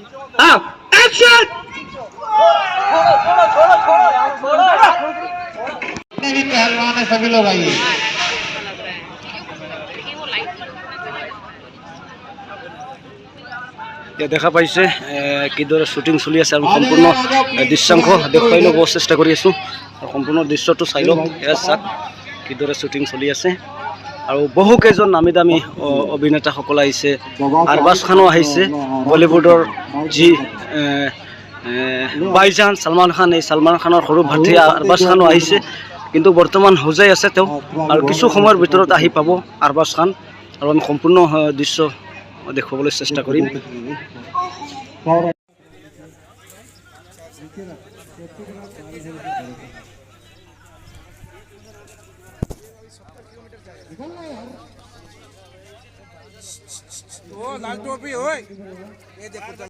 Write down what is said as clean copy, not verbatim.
Action भी पहलवान है, सभी लोग आइए। দেখা পাইছে কিদৰে শ্বুটিং চলি আছে আৰু সম্পূৰ্ণ দৃশ্যাংশ দেখুৱাই ল'ব চেষ্টা কৰি আছোঁ আৰু সম্পূৰ্ণ দৃশ্যটো চাই লওক। এয়া চাওক কিদৰে শ্বুটিং চলি আছে আৰু বহু কেইজন নামী দামী অভিনেতাসকল আহিছে। আৰবাজ খানো আহিছে, বলীউডৰ যি বাইজান সলমান খান, এই সলমান খানৰ সৰু ভাতৃ আৰবাজ খানো আহিছে, কিন্তু বৰ্তমান হোজাই আছে তেওঁ, আৰু কিছু সময়ৰ ভিতৰত আহি পাব আৰবাজ খান আৰু আমি সম্পূৰ্ণ দৃশ্য দেখুৱাবলৈ চেষ্টা কৰিম। लाल टोपी हो, ये देखो।